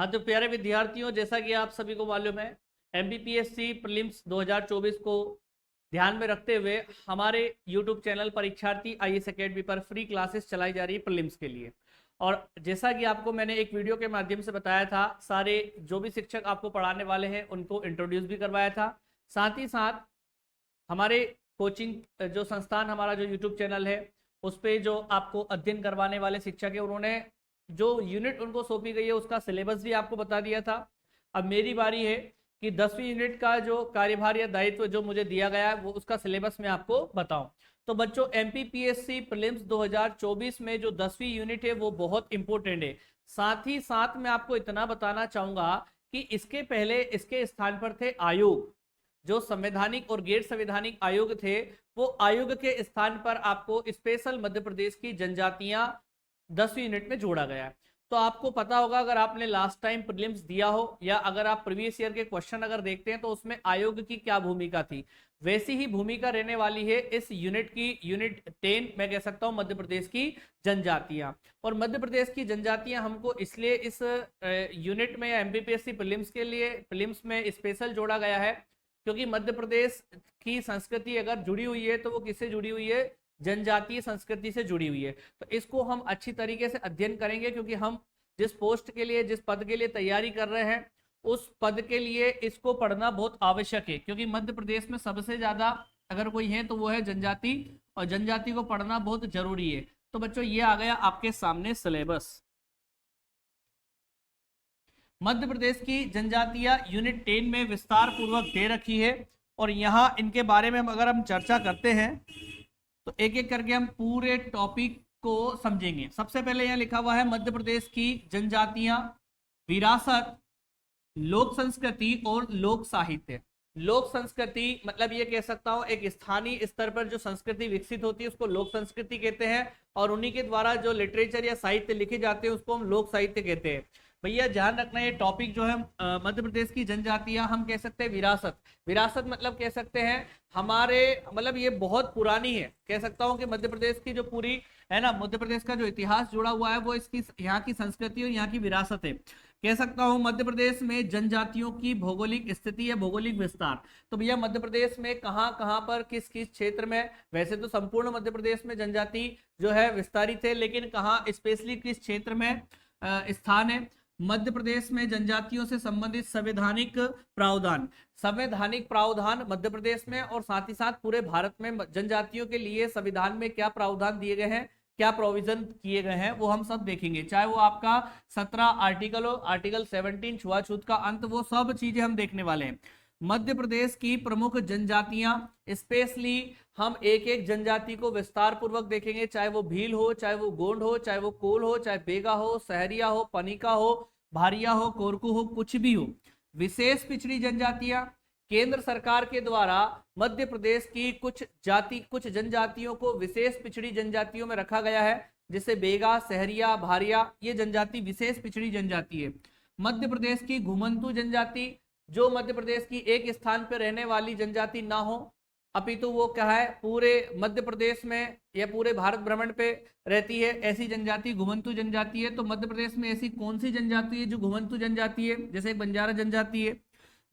हाँ तो प्यारे विद्यार्थियों, जैसा कि आप सभी को मालूम है, एमपीपीएससी प्रीलिम्स 2024 को ध्यान में रखते हुए हमारे यूट्यूब चैनल परीक्षार्थी आईएएस एकेडमी पर फ्री क्लासेस चलाई जा रही है प्रीलिम्स के लिए। और जैसा कि आपको मैंने एक वीडियो के माध्यम से बताया था, सारे जो भी शिक्षक आपको पढ़ाने वाले हैं उनको इंट्रोड्यूस भी करवाया था। साथ ही साथ हमारे कोचिंग जो संस्थान, हमारा जो यूट्यूब चैनल है, उस पर जो आपको अध्ययन करवाने वाले शिक्षक है, उन्होंने जो यूनिट उनको सौंपी गई है उसका सिलेबस भी आपको बता दिया था। अब मेरी बारी है कि 10वीं यूनिट का जो कार्यभार या दायित्व जो मुझे दिया गया है वो उसका सिलेबस मैं आपको बताऊं। तो बच्चों, एमपीपीएससी प्रीलिम्स 2024 में जो 10वीं यूनिट है वो बहुत इंपॉर्टेंट है। साथ ही साथ मैं आपको इतना बताना चाहूंगा कि इसके पहले इसके स्थान पर थे आयोग। जो संवैधानिक और गैर संवैधानिक आयोग थे, वो आयोग के स्थान पर आपको स्पेशल मध्य प्रदेश की जनजातियां 10वीं यूनिट में जोड़ा गया है। तो आपको पता होगा, अगर आपने लास्ट टाइम प्रीलिम्स दिया हो या अगर आप प्रीवियस ईयर के क्वेश्चन अगर देखते हैं तो उसमें आयोग की क्या भूमिका थी, वैसी ही भूमिका रहने वाली है इस यूनिट की। यूनिट 10 मैं कह सकता हूं मध्य प्रदेश की जनजातियां। और मध्य प्रदेश की जनजातियां हमको इसलिए इस यूनिट में या एमपीपीएससी प्रीलिम्स के लिए प्रीलिम्स में स्पेशल जोड़ा गया है, क्योंकि मध्य प्रदेश की संस्कृति अगर जुड़ी हुई है तो वो किससे जुड़ी हुई है? जनजातीय संस्कृति से जुड़ी हुई है। तो इसको हम अच्छी तरीके से अध्ययन करेंगे, क्योंकि हम जिस पोस्ट के लिए, जिस पद के लिए तैयारी कर रहे हैं, उस पद के लिए इसको पढ़ना बहुत आवश्यक है। क्योंकि मध्य प्रदेश में सबसे ज्यादा अगर कोई है तो वो है जनजाति, और जनजाति को पढ़ना बहुत जरूरी है। तो बच्चों, ये आ गया आपके सामने सिलेबस। मध्य प्रदेश की जनजातियां यूनिट 10 में विस्तार पूर्वक दे रखी है, और यहाँ इनके बारे में अगर हम चर्चा करते हैं तो एक एक करके हम पूरे टॉपिक को समझेंगे। सबसे पहले यहाँ लिखा हुआ है मध्य प्रदेश की जनजातियां, विरासत, लोक संस्कृति और लोक साहित्य। लोक संस्कृति मतलब ये कह सकता हूं एक स्थानीय स्तर पर जो संस्कृति विकसित होती है उसको लोक संस्कृति कहते हैं, और उन्हीं के द्वारा जो लिटरेचर या साहित्य लिखे जाते हैं उसको हम लोक साहित्य कहते हैं। भैया ध्यान रखना, ये टॉपिक जो है मध्य प्रदेश की जनजातियां, हम कह सकते हैं विरासत। विरासत मतलब कह सकते हैं हमारे, मतलब ये बहुत पुरानी है। कह सकता हूं कि मध्य प्रदेश की जो पूरी है ना, मध्य प्रदेश का जो इतिहास जुड़ा हुआ है वो इसकी यहाँ की संस्कृति और यहाँ की विरासत है। कह सकता हूं मध्य प्रदेश में जनजातियों की भौगोलिक स्थिति या भौगोलिक विस्तार। तो भैया मध्य प्रदेश में कहां कहां पर किस किस क्षेत्र में, वैसे तो संपूर्ण मध्य प्रदेश में जनजाति जो है विस्तारित है, लेकिन कहां स्पेशली किस क्षेत्र में स्थान है? मध्य प्रदेश में जनजातियों से संबंधित संवैधानिक प्रावधान। संवैधानिक प्रावधान मध्य प्रदेश में और साथ ही साथ पूरे भारत में जनजातियों के लिए संविधान में क्या प्रावधान दिए गए हैं, क्या प्रोविजन किए गए हैं, वो हम सब देखेंगे। चाहे वो आपका 17 आर्टिकल हो, आर्टिकल 17 छुआछूत का अंत, वो सब चीजें हम देखने वाले हैं। मध्य प्रदेश की प्रमुख जनजातियां, स्पेशली हम एक एक जनजाति को विस्तार पूर्वक देखेंगे। चाहे वो भील हो, चाहे वो गोंड हो, चाहे वो कोल हो, चाहे बेगा हो, सहरिया हो, पनिका हो, भारिया हो, कोरकू हो, कुछ भी हो। विशेष पिछड़ी जनजातियां, केंद्र सरकार के द्वारा मध्य प्रदेश की कुछ जनजातियों को विशेष पिछड़ी जनजातियों में रखा गया है, जैसे बेगा, सहरिया, भारिया, ये जनजाति विशेष पिछड़ी जनजाति है। मध्य प्रदेश की घुमंतू जनजाति, जो मध्य प्रदेश की एक स्थान पर रहने वाली जनजाति ना हो, अपितु वो क्या है, पूरे मध्य प्रदेश में या पूरे भारत भ्रमण पे रहती है, ऐसी जनजाति घुमंतू जनजाति है। तो मध्य प्रदेश में ऐसी कौन सी जनजाति है जो घुमंतू जनजाति है? जैसे एक बंजारा जनजाति है।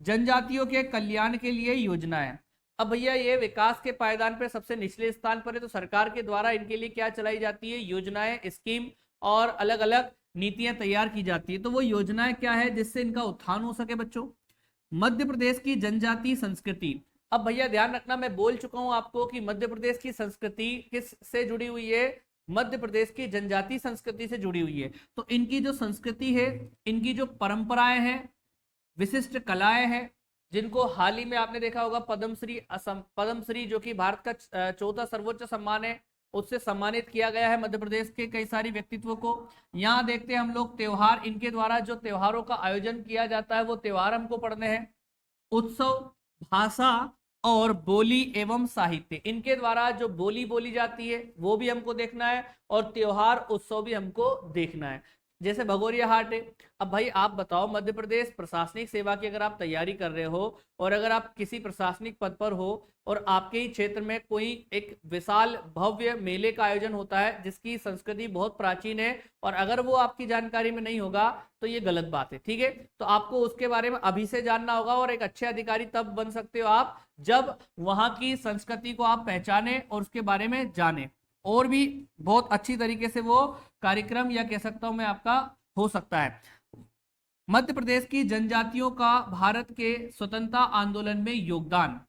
जनजातियों के कल्याण के लिए योजनाएं। अब भैया ये विकास के पायदान पर सबसे निचले स्थान पर है, तो सरकार के द्वारा इनके लिए क्या चलाई जाती है? योजनाएं, स्कीम और अलग अलग नीतियां तैयार की जाती है। तो वो योजनाएं क्या है जिससे इनका उत्थान हो सके? बच्चों, मध्य प्रदेश की जनजातीय संस्कृति। अब भैया ध्यान रखना, मैं बोल चुका हूं आपको कि मध्य प्रदेश की संस्कृति किस से जुड़ी हुई है? मध्य प्रदेश की जनजातीय संस्कृति से जुड़ी हुई है। तो इनकी जो संस्कृति है, इनकी जो परंपराएं हैं, विशिष्ट कलाएं हैं, जिनको हाल ही में आपने देखा होगा पद्मश्री जो कि भारत का चौथा सर्वोच्च सम्मान है, उससे सम्मानित किया गया है मध्य प्रदेश के कई सारी व्यक्तित्व को। यहाँ देखते हैं हम लोग त्योहार, इनके द्वारा जो त्योहारों का आयोजन किया जाता है वो त्योहार हमको पढ़ने हैं। उत्सव, भाषा और बोली एवं साहित्य, इनके द्वारा जो बोली बोली जाती है वो भी हमको देखना है, और त्योहार उत्सव भी हमको देखना है। जैसे भगोरिया हाट है। अब भाई आप बताओ, मध्य प्रदेश प्रशासनिक सेवा की अगर आप तैयारी कर रहे हो और अगर आप किसी प्रशासनिक पद पर हो और आपके ही क्षेत्र में कोई एक विशाल भव्य मेले का आयोजन होता है जिसकी संस्कृति बहुत प्राचीन है, और अगर वो आपकी जानकारी में नहीं होगा तो ये गलत बात है। ठीक है, तो आपको उसके बारे में अभी से जानना होगा, और एक अच्छे अधिकारी तब बन सकते हो आप जब वहां की संस्कृति को आप पहचाने और उसके बारे में जाने, और भी बहुत अच्छी तरीके से वो कार्यक्रम या कह सकता हूं मैं आपका हो सकता है। मध्य प्रदेश की जनजातियों का भारत के स्वतंत्रता आंदोलन में योगदान।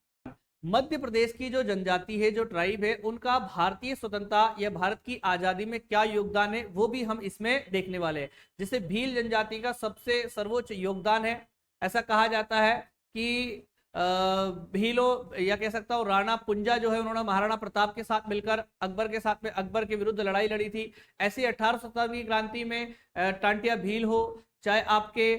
मध्य प्रदेश की जो जनजाति है, जो ट्राइब है, उनका भारतीय स्वतंत्रता या भारत की आजादी में क्या योगदान है वो भी हम इसमें देखने वाले हैं। जैसे भील जनजाति का सबसे सर्वोच्च योगदान है, ऐसा कहा जाता है कि भीलो या कह सकता हूँ राणा पुंजा जो है, उन्होंने महाराणा प्रताप के साथ मिलकर अकबर के साथ में अकबर के विरुद्ध लड़ाई लड़ी थी। ऐसी 18 शताब्दी की क्रांति में टांटिया भील हो, चाहे आपके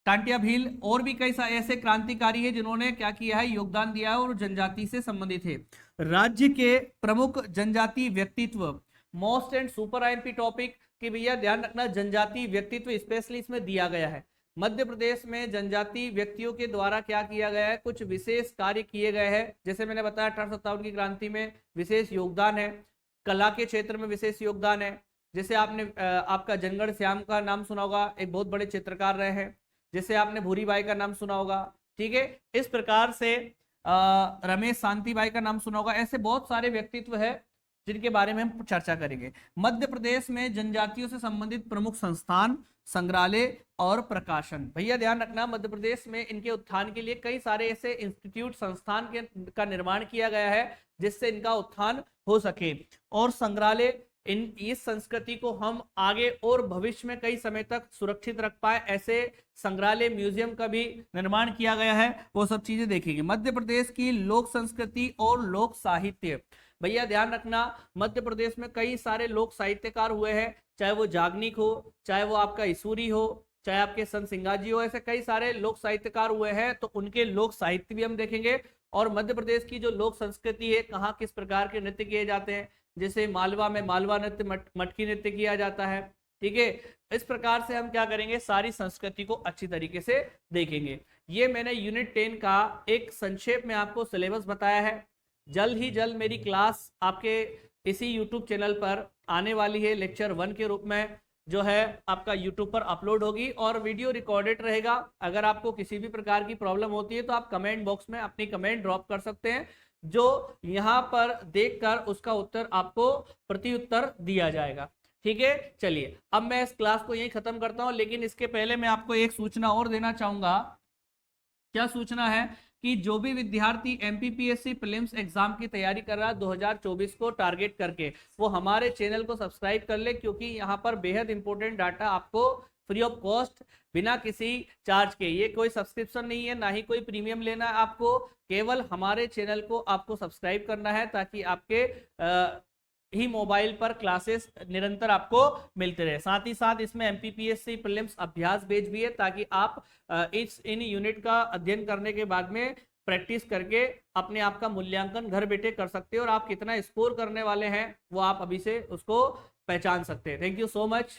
टांटिया भील, और भी कई ऐसे क्रांतिकारी है जिन्होंने क्या किया है, योगदान दिया है और जनजाति से संबंधित है। राज्य के प्रमुख जनजाति व्यक्तित्व, most and super IMP topic कि भैया ध्यान रखना, जनजाति व्यक्तित्व स्पेशली इसमें दिया गया है। मध्य प्रदेश में जनजाति व्यक्तियों के द्वारा क्या किया गया है, कुछ विशेष कार्य किए गए हैं। जैसे मैंने बताया 1857 की क्रांति में विशेष योगदान है, कला के क्षेत्र में विशेष योगदान है। जैसे आपने आपका जनगढ़ श्याम का नाम सुना होगा, एक बहुत बड़े चित्रकार रहे हैं। जैसे आपने भूरीबाई का नाम सुना होगा, ठीक है। इस प्रकार से रमेश शांतिबाई का नाम सुना होगा। ऐसे बहुत सारे व्यक्तित्व है जिनके बारे में हम चर्चा करेंगे। मध्य प्रदेश में जनजातियों से संबंधित प्रमुख संस्थान, संग्रहालय और प्रकाशन। भैया ध्यान रखना, मध्य प्रदेश में इनके उत्थान के लिए कई सारे ऐसे इंस्टीट्यूट संस्थान का निर्माण किया गया है जिससे इनका उत्थान हो सके। और संग्रहालय, इस संस्कृति को हम आगे और भविष्य में कई समय तक सुरक्षित रख पाए, ऐसे संग्रहालय म्यूजियम का भी निर्माण किया गया है, वो सब चीजें देखेंगे। मध्य प्रदेश की लोक संस्कृति और लोक साहित्य। भैया ध्यान रखना, मध्य प्रदेश में कई सारे लोक साहित्यकार हुए हैं, चाहे वो जागनिक हो, चाहे वो आपका इसूरी हो, चाहे आपके संत सिंगाजी हो, ऐसे कई सारे लोक साहित्यकार हुए हैं, तो उनके लोक साहित्य भी हम देखेंगे। और मध्य प्रदेश की जो लोक संस्कृति है, कहाँ किस प्रकार के नृत्य किए जाते हैं, जैसे मालवा में मालवा नृत्य, मटकी नृत्य किया जाता है, ठीक है। इस प्रकार से हम क्या करेंगे, सारी संस्कृति को अच्छी तरीके से देखेंगे। ये मैंने यूनिट 10 का एक संक्षेप में आपको सिलेबस बताया है। जल्द ही जल्द मेरी क्लास आपके इसी यूट्यूब चैनल पर आने वाली है, लेक्चर 1 के रूप में जो है आपका यूट्यूब पर अपलोड होगी और वीडियो रिकॉर्डेड रहेगा। अगर आपको किसी भी प्रकार की प्रॉब्लम होती है तो आप कमेंट बॉक्स में अपनी कमेंट ड्रॉप कर सकते हैं, जो यहाँ पर देखकर उसका उत्तर आपको प्रति उत्तर दिया जाएगा, ठीक है। चलिए अब मैं इस क्लास को यहीं खत्म करता हूं, लेकिन इसके पहले मैं आपको एक सूचना और देना चाहूंगा। क्या सूचना है कि जो भी विद्यार्थी एमपीपीएससी प्रीलिम्स एग्जाम की तैयारी कर रहा है 2024 को टारगेट करके, वो हमारे चैनल को सब्सक्राइब कर ले, क्योंकि यहाँ पर बेहद इंपॉर्टेंट डाटा आपको फ्री ऑफ कॉस्ट, बिना किसी चार्ज के, ये कोई सब्सक्रिप्शन नहीं है, ना ही कोई प्रीमियम लेना है आपको, केवल हमारे चैनल को आपको सब्सक्राइब करना है ताकि आपके ही मोबाइल पर क्लासेस निरंतर आपको मिलते रहे। साथ ही साथ इसमें एमपीपीएससी प्रीलिम्स अभ्यास पेज भी है ताकि आप इन यूनिट का अध्ययन करने के बाद में प्रैक्टिस करके अपने आप का मूल्यांकन घर बैठे कर सकते हो, और आप कितना स्कोर करने वाले हैं वो आप अभी से उसको पहचान सकते हैं। Thank you so much.